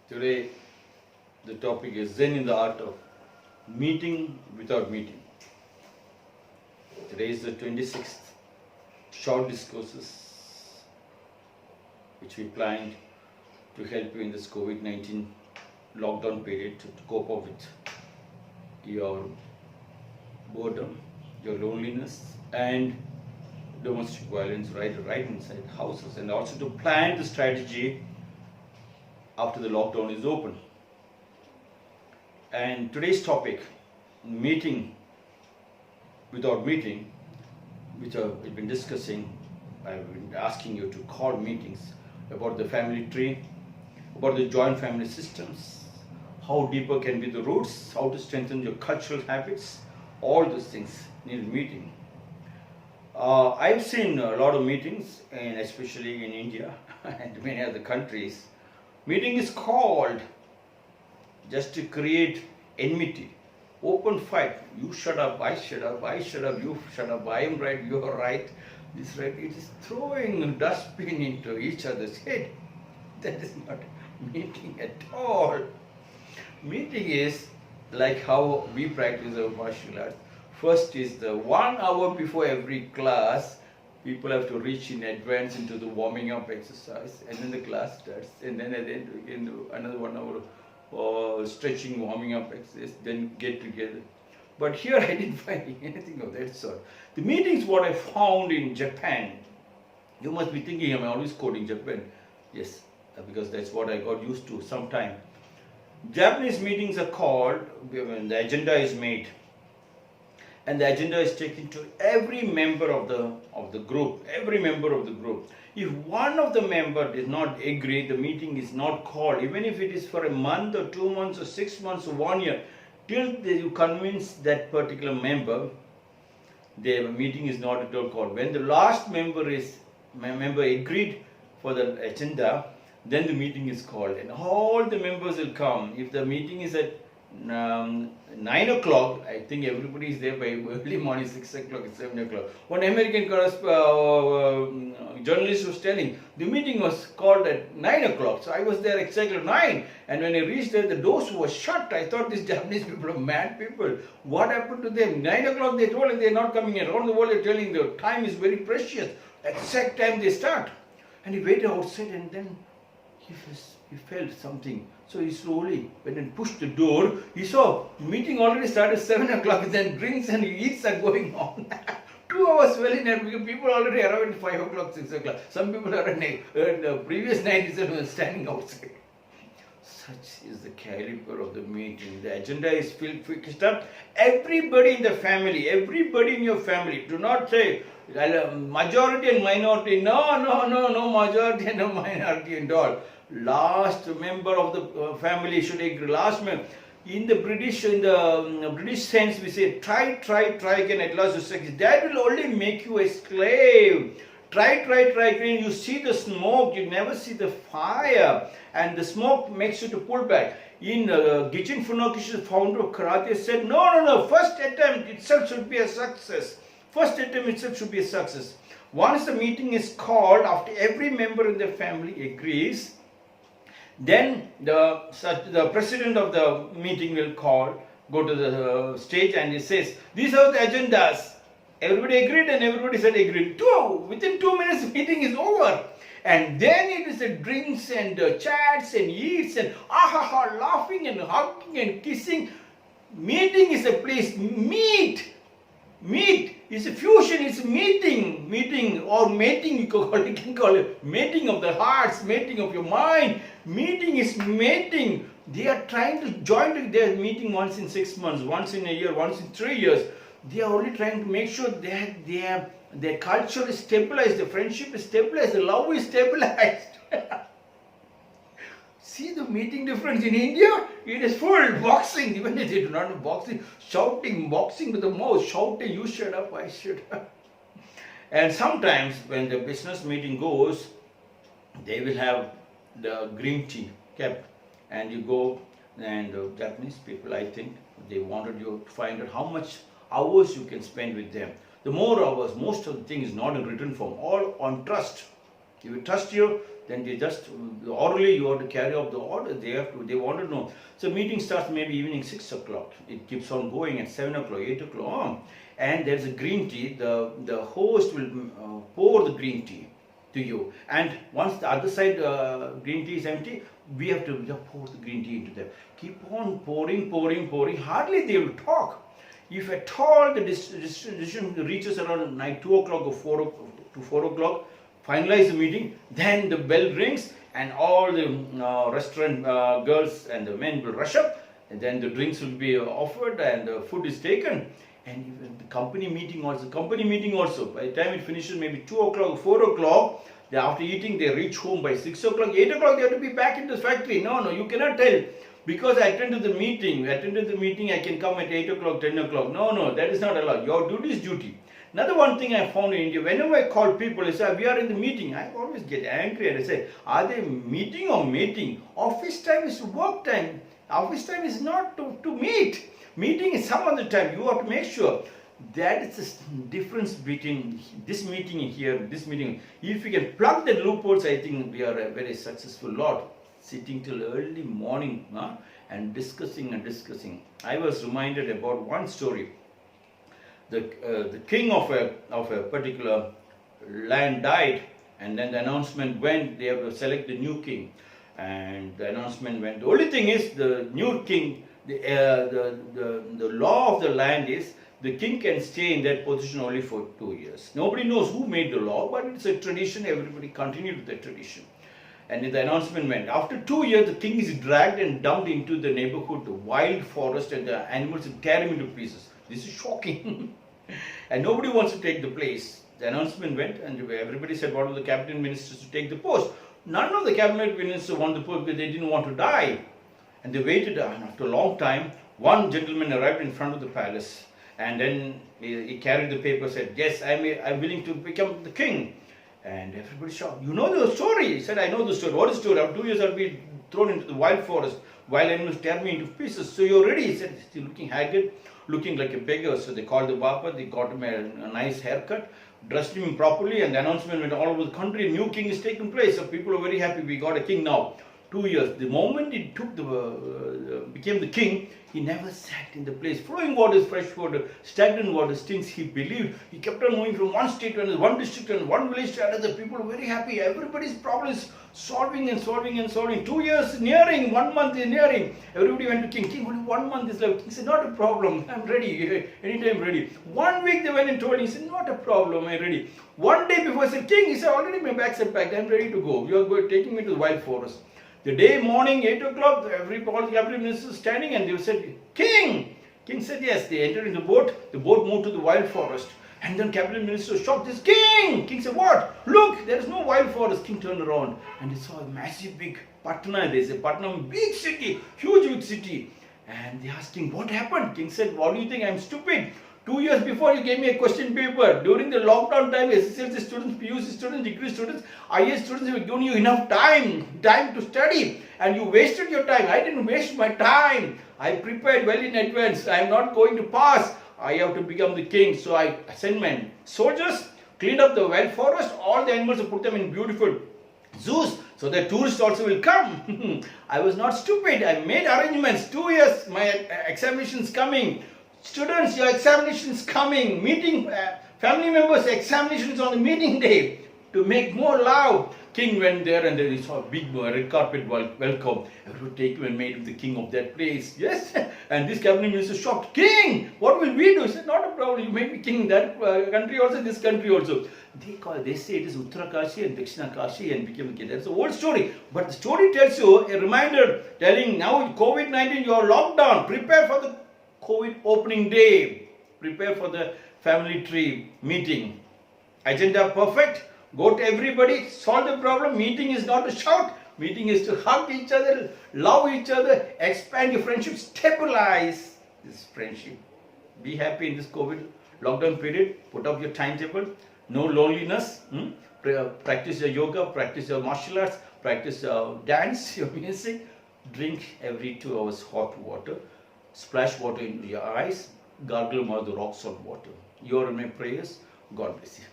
Today, the topic is Zen in the art of meeting without meeting. Today is the 26th short discourses which we planned to help you in this COVID-19 lockdown period to cope up with your boredom, your loneliness, and domestic violence right inside houses, and also to plan the strategy after the lockdown is open. And today's topic, meeting without meeting, which we've been discussing. I've been asking you to call meetings about the family tree, about the joint family systems, how deeper can be the roots, how to strengthen your cultural habits. All those things need a meeting. I've seen a lot of meetings, and especially in India and many other countries. Meeting is called just to create enmity, open fight. You shut up, I shut up, I shut up, you shut up, I am right, you are right, this right. It is throwing a dustbin into each other's head. That is not meeting at all. Meeting is like how we practice our martial arts. First is the 1 hour before every class, people have to reach in advance into the warming up exercise, and then the class starts, and then at the end we can do another 1 hour stretching, warming up exercise, then get together. But here I didn't find anything of that sort. The meetings what I found in Japan, you must be thinking I'm always quoting Japan. Yes, because that's what I got used to sometime. Japanese meetings are called, when the agenda is made, and the agenda is taken to every member of the group, every member of the group. If one of the members does not agree, the meeting is not called, even if it is for a month or 2 months or 6 months or 1 year, till you convince that particular member, the meeting is not at all called. When the last member agreed for the agenda, then the meeting is called, and all the members will come. If the meeting is at 9 o'clock, I think everybody is there by early morning, 6 o'clock, 7 o'clock. One American journalist was telling, the meeting was called at 9 o'clock. So I was there exactly at 9. And when I reached there, the doors were shut. I thought these Japanese people are mad people. What happened to them? 9 o'clock they told, and they're not coming in. Around the world they're telling the time is very precious. Exact time they start. And he waited outside, and then he felt something. So he slowly went and pushed the door. He saw the meeting already started 7 o'clock, then drinks and eats are going on. 2 hours well in because people already arrived at 5 o'clock, 6 o'clock. Some people are the previous night itself standing outside. Such is the caliber of the meeting. The agenda is fixed up. Everybody in the family, everybody in your family, do not say majority and minority. No majority and no minority and all. Last member of the family should agree. Last member. In the British sense, we say try again at last you succeed. That will only make you a slave. Try again. You see the smoke, you never see the fire, and the smoke makes you to pull back. In Gichin Funakoshi, the founder of karate, said, no. First attempt itself should be a success. First attempt itself should be a success. Once the meeting is called, after every member in the family agrees, then the president of the meeting will go to the stage, and he says, these are the agendas. Everybody agreed, and everybody said agreed. Within 2 minutes, the meeting is over. And then it is the drinks and chats and eats and laughing and hugging and kissing. Meeting is a place. Meet is a fusion. It's meeting or mating. You can call it mating of the hearts, mating of your mind. Meeting is mating. They are trying to join. They are meeting once in 6 months, once in a year, once in 3 years. They are only trying to make sure that their culture is stabilized, the friendship is stabilized, the love is stabilized. See the meeting difference in India? It is full boxing, even if they do not know boxing, shouting, boxing with the mouth, shouting, you shut up, I shut up. And sometimes when the business meeting goes, they will have the green tea kept, and you go, and Japanese people, I think, they wanted you to find out how much hours you can spend with them. The more hours, most of the thing is not in written form, all on trust. If you trust you, then they just orally you have to carry out the order. They want to know. So meeting starts maybe evening 6 o'clock. It keeps on going at 7 o'clock, 8 o'clock, and there's a green tea. The host will pour the green tea to you, and once the other side green tea is empty, we have to pour the green tea into them. Keep on pouring. Hardly they will talk. If at all the decision reaches around night 2 o'clock or 4 o'clock, finalize the meeting, then the bell rings and all the restaurant girls and the men will rush up, and then the drinks will be offered and the food is taken. And even the company meeting also, by the time it finishes maybe 2 o'clock, 4 o'clock, after eating they reach home by 6 o'clock, 8 o'clock they have to be back in the factory. No, you cannot tell. Because I attended the meeting, I can come at 8 o'clock, 10 o'clock. No, that is not allowed. Your duty is duty. Another one thing I found in India, whenever I call people, they say, we are in the meeting. I always get angry and I say, are they meeting or mating? Office time is work time. Office time is not to meet. Meeting is some other time. You have to make sure. That is the difference between this meeting here, this meeting. If we can plug the loopholes, I think we are a very successful lot. Sitting till early morning and discussing. I was reminded about one story. The king of a particular land died, and then the announcement went, they have to select the new king, and the announcement went. The only thing is, the new king, the law of the land is, the king can stay in that position only for 2 years. Nobody knows who made the law, but it's a tradition. Everybody continued with the tradition. And the announcement went, after 2 years, the king is dragged and dumped into the neighborhood, the wild forest, and the animals will tear him into pieces. This is shocking. And nobody wants to take the place. The announcement went, and everybody said, what are the cabinet ministers to take the post? None of the cabinet ministers wanted the post because they didn't want to die. And they waited, and after a long time, one gentleman arrived in front of the palace. And then he carried the paper, said, yes, I'm willing to become the king. And everybody shocked. You know the story? He said, I know the story. What is the story? After 2 years I'll be thrown into the wild forest. Wild animals tear me into pieces. So you're ready? He said, still looking haggard, looking like a beggar. So they called the barber, they got him a nice haircut, dressed him properly, and the announcement went all over the country. A new king is taking place. So people are very happy. We got a king now. 2 years. The moment he became the king, he never sat in the place. Flowing water is fresh water, stagnant water stinks. He believed. He kept on moving from one state to another, one district and one village to another. People were very happy. Everybody's problem is solving. 2 years nearing, 1 month is nearing. Everybody went to king. King, only 1 month is left. He said, not a problem. I'm ready. Anytime ready. 1 week they went and told him. He said, not a problem. I'm ready. 1 day before, I said, king, he said, already my bags are packed. I'm ready to go. You are taking me to the wild forest. The day morning, 8 o'clock, all the cabinet ministers standing, and they said, king! King said yes. They entered in the boat moved to the wild forest. And then cabinet minister shocked, this king! King said, what? Look, there is no wild forest. King turned around and he saw a massive big Patna. They say, Patna, big city, huge big city. And they asked King, what happened? King said, what do you think? I'm stupid. 2 years before you gave me a question paper. During the lockdown time, SSLC students, PUC students, degree students, IS students have given you enough time to study. And you wasted your time. I didn't waste my time. I prepared well in advance. I am not going to pass. I have to become the king. So I sent my soldiers, cleaned up the wild forest, all the animals, put them in beautiful zoos, so that tourists also will come. I was not stupid. I made arrangements. 2 years, my examinations coming. Students, your examinations coming. Meeting family members, examinations on the meeting day. To make more loud. King went there and then he saw a big red carpet welcome. Everyone take him and made him the king of that place. Yes. And this cabinet minister shocked. King, what will we do? He said, not a problem. You make me king in that country also, this country also. They say it is Uttara and Dakshina Kashi and became the king. That's the old story. But the story tells you a reminder telling now COVID-19, you are locked down. Prepare for the COVID opening day. Prepare for the family tree meeting. Agenda perfect. Go to everybody, solve the problem. Meeting is not to shout. Meeting is to hug each other, love each other, expand your friendship, stabilize this friendship. Be happy in this COVID lockdown period. Put up your timetable. No loneliness. Practice your yoga, practice your martial arts, practice your dance, your music. Drink every 2 hours hot water. Splash water into your eyes. Gargle more the rock salt water. You are in my prayers. God bless you.